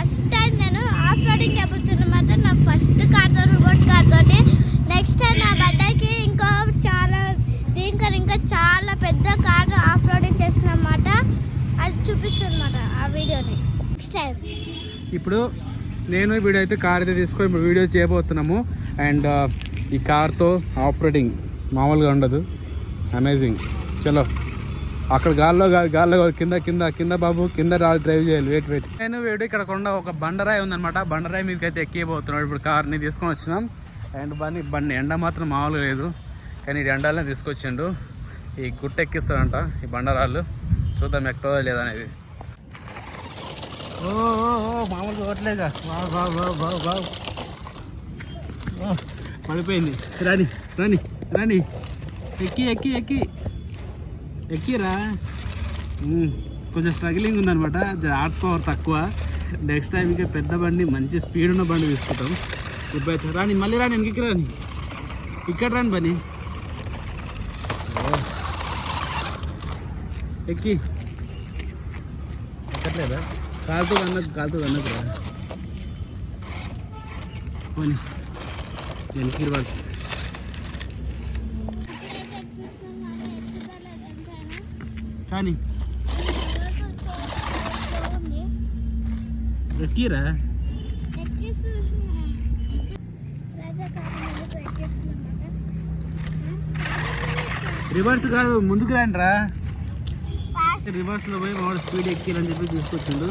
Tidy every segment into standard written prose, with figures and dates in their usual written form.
First time నేను off roading చెబుతున్నమాట. నా first కార్తో remote కార్తో. Next time నా బర్త్డేకి ఇంకా దీనికన్నా ఇంకా చాలా పెద్ద కార్ ఆఫ్ రోడింగ్ చేస్తున్నమాట. అది చూపిస్తుందన్నమాట ఆ వీడియోని నెక్స్ట్ టైం. ఇప్పుడు నేను వీడియో అయితే కార్ అయితే తీసుకొని ఇప్పుడు వీడియో చేయబోతున్నాము. అండ్ ఈ కార్తో ఆఫ్ రోడింగ్ మామూలుగా ఉండదు, అమేజింగ్. చలో అక్కడ గాల్లో కింద కింద కింద బాబు కింద డ్రైవ్ చేయాలి. వెయిట్ నేను వీడు ఇక్కడ కొండ ఒక బండరాయి ఉందన్నమాట. బండరాయి మీదకి అయితే ఎక్కిపోతున్నాడు. ఇప్పుడు కార్ని తీసుకొని వచ్చినాం. అండ్ బండి ఎండ మాత్రం మామూలుగా లేదు, కానీ ఈ ఎండాలనే తీసుకొచ్చిండు. ఈ గుట్ట ఎక్కిస్తాడంట ఈ బండరాళ్ళు. చూద్దాం ఎక్కుతుందా లేదా అనేది. ఓ మామూలుగా ఓట్లేగా బావు పడిపోయింది. రాని రాని రాని ఎక్కిరా. కొంచెం స్ట్రగిలింగ్ ఉందనమాట, హార్ట్ పవర్ తక్కువ. నెక్స్ట్ టైం ఇంకా పెద్ద బండి, మంచి స్పీడ్ ఉన్న బండి తీసుకుంటాం. ఇప్పుడు రాని మళ్ళీ రాని వెనక్కి రాని, ఇక్కడ రాని పని ఎక్కట్లేదా? కాలుతుంది అన్నది రా పోనీ వెనక్కి వర్క్స్. కానీ ఎక్కిరా రివర్స్ కాదు, ముందుకు రాండి రా. రివర్స్లో పోయి వాడు స్పీడ్ ఎక్కిరని చెప్పి తీసుకొచ్చిండు.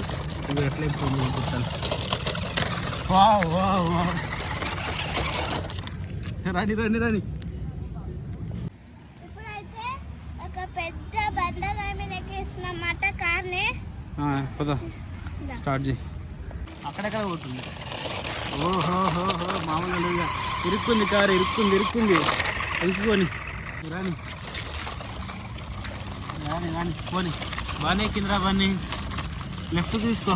ఇప్పుడు ఎట్లా ఎక్కుతుంది చూస్తాను. రాని రాని రాని ఇప్పుడైతే ఒక పెద్ద బండరాయి మీద ఎక్కిస్తున్నమాట కార్ని. పదా స్టార్ట్ చేయి. అక్కడెక్కడ పోతుంది? ఓహో మామూలుగా ఇరుక్కుంది కారు, ఇరుక్కుంది ఎరుక్కొని రాని పోనీ. బాగానే ఎక్కిందిరా బండి. లెఫ్ట్ తీసుకో.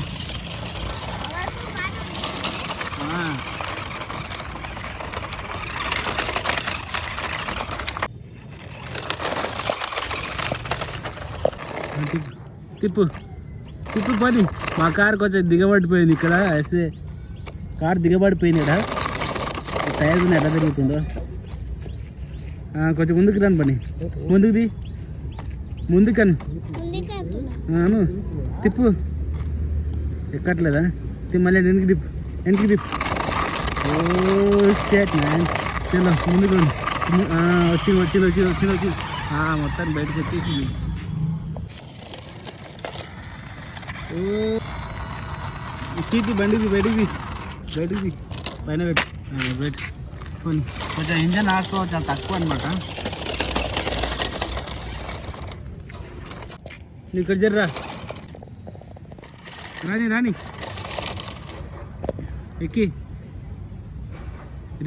తిప్పు పని. మా కారు కొంచెం దిగబడిపోయింది ఇక్కడ. అయితే కారు దిగబడిపోయింది ఇక్కడ. టైర్ ఎట్లా తిరుగుతుందో. కొంచెం ముందుకు రాను పని, ముందుకని తిప్పు. ఎక్కట్లేదా? మళ్ళీ వెనక్కి తిప్పు. ఓ షేట్ మ్యాన్. చలో ముందుకు వచ్చింది. మొత్తాన్ని బయటకు వచ్చేసింది. ఓ తీసి బండికి బయటికి పైన పెట్టు. కొంచెం ఇంజన్ ఆడుకో చాలా తక్కువ అనమాట. నువ్వు ఇక్కడ జర్రా. రాని ఎక్కి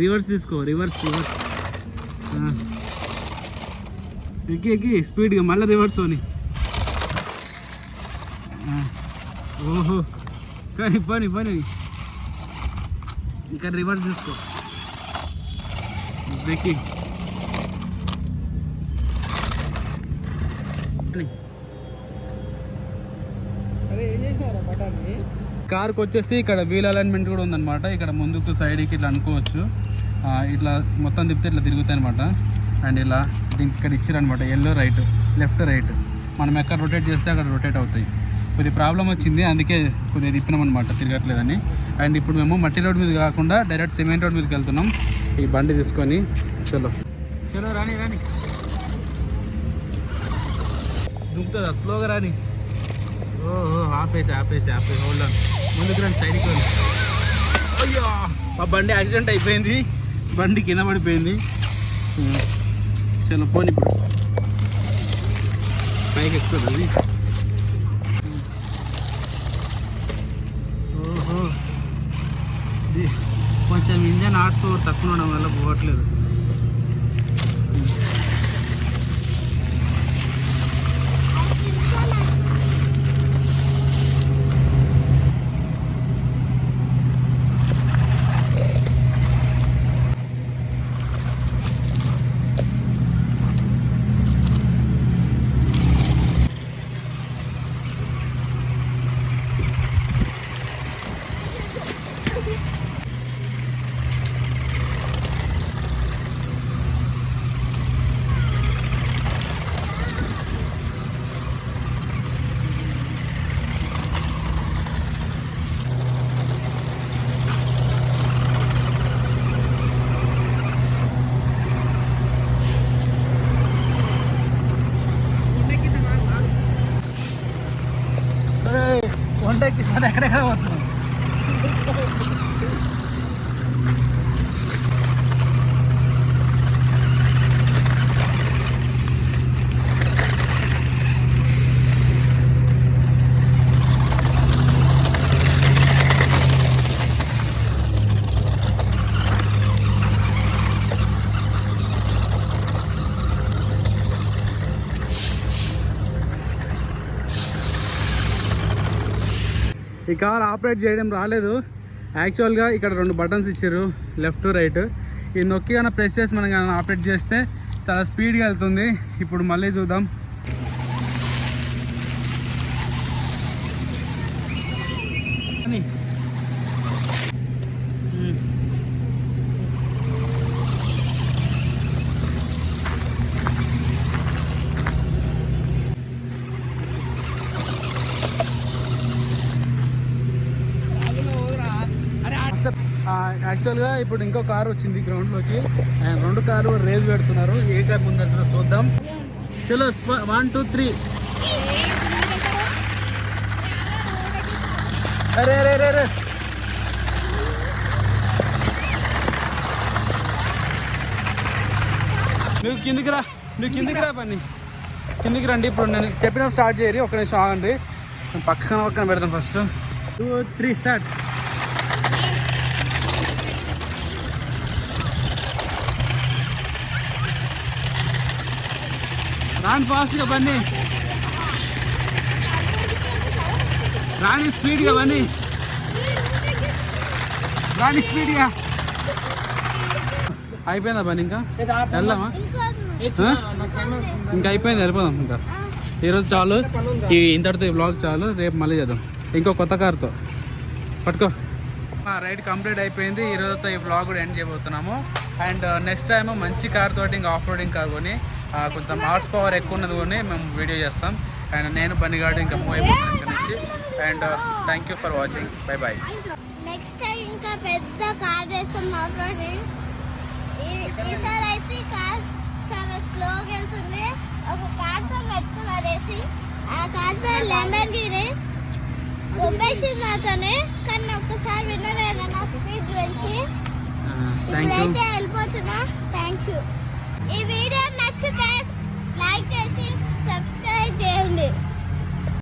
రివర్స్ తీసుకో. రివర్స్ ఎక్కి స్పీడ్గా మళ్ళీ రివర్స్ అని. ఓహో కానీ పని ఇంకా రివర్స్ తీసుకో. ఎక్కి కార్కి వచ్చేసి ఇక్కడ వీల్ అలైన్మెంట్ కూడా ఉందన్నమాట. ఇక్కడ ముందుకు సైడ్కి ఇట్లా అనుకోవచ్చు. ఇట్లా మొత్తం తిప్పితే ఇట్లా తిరుగుతాయి అనమాట. అండ్ ఇలా దీనికి ఇక్కడ ఇచ్చారనమాట ఎల్లో రైట్, లెఫ్ట్ రైట్. మనం ఎక్కడ రొటేట్ చేస్తే అక్కడ రొటేట్ అవుతాయి. కొద్ది ప్రాబ్లం వచ్చింది, అందుకే కొద్దిగా తిప్పినాం అనమాట, తిరగట్లేదని. అండ్ ఇప్పుడు మేము మట్టి రోడ్ మీద కాకుండా డైరెక్ట్ సిమెంట్ రోడ్ మీదకి వెళ్తున్నాం ఈ బండి తీసుకొని. చలో రాని దుంకుతుందా? స్లోగా రాని. ఓహో ఆపేసి హోల్డ్ ఆన్. ముందుకు రండి, సైడ్కి రండి. అయ్యో మా బండి యాక్సిడెంట్ అయిపోయింది, బండి కింద పడిపోయింది. చలో పోనీ ఇప్పుడు పైకి ఎక్కుతుంది అది. ఓహో కొంచెం ఇంజన్ ఆడుతూ తక్కువ ఉండడం వల్ల పోవట్లేదు. వంట ఎక్కిస్తాను ఎక్కడెక్కడ పోతున్నాం. ఈ కార్ ఆపరేట్ చేయడం రాలేదు. యాక్చువల్గా ఇక్కడ 2 బటన్స్ ఇచ్చారు, లెఫ్ట్ రైట్. ఈ నొక్కి కన్నా ప్రెస్ చేసి మనం కానీ ఆపరేట్ చేస్తే చాలా స్పీడ్గా వెళ్తుంది. ఇప్పుడు మళ్ళీ చూద్దాం. యాక్చువల్గా ఇప్పుడు ఇంకో కారు వచ్చింది గ్రౌండ్లోకి, అండ్ 2 కార్లు రేస్ పెడుతున్నారు. ఏ కార్ ముందు వెళ్తుందో చూద్దాం. చలో 1 2 3. అరే రే రే రే నువ్వు కిందికి రా పని కిందికి రండి. ఇప్పుడు నేను చెప్పినప్పుడు స్టార్ట్ చేయరు, ఒక నిమిషం ఆగండి. పక్కన పెడతాం. First 2 3 start. రాని ఫాస్ట్గా బన్నీ, రాని స్పీడ్గా బన్నీ, రాని స్పీడ్గా. అయిపోయిందా బన్నీ? ఇంకా వెళ్దామా? ఇంకా అయిపోయింది, వెళ్ళిపోదాం. ఇంకా ఈరోజు చాలు, ఇంతటితో ఈ బ్లాగ్ చాలు. రేపు మళ్ళీ చేద్దాం ఇంకో కొత్త కార్తో. పట్టుకో. రైడ్ కంప్లీట్ అయిపోయింది. ఈరోజుతో ఈ బ్లాగ్ కూడా ఎండ్ చేయబోతున్నాము. అండ్ నెక్స్ట్ టైం మంచి కార్ తోటి ఇంకా ఆఫ్ రోడింగ్ కార్ కొని కొంచెం హార్స్ పవర్ ఎక్కువ ఉన్నది కొని మేము వీడియో చేస్తాం. అండ్ నేను బన్నీగాడు ఇంకా మూవ్ అయిపోతున్నాను ఇక్కడ నుంచి. And thank you for watching. Bye bye. Next time ఇంకా పెద్ద కార్ చేస్తాం ఆఫ్ రోడింగ్. ఈసారి అయితే కార్ చాలా స్లోగా వెళ్తుంది. ఒక కార్తో పెట్టుకున్న రేసింగ్. ఆ కార్ పేరు ల్యాంబోర్గిని. ఒప్పేసింది అతనే, కానీ ఒక్కసారి వినలేను నా స్పీడ్ గురించి. ఇప్పుడైతే వెళ్ళిపోతున్నా. Thank you. ఈ వీడియో నచ్చితే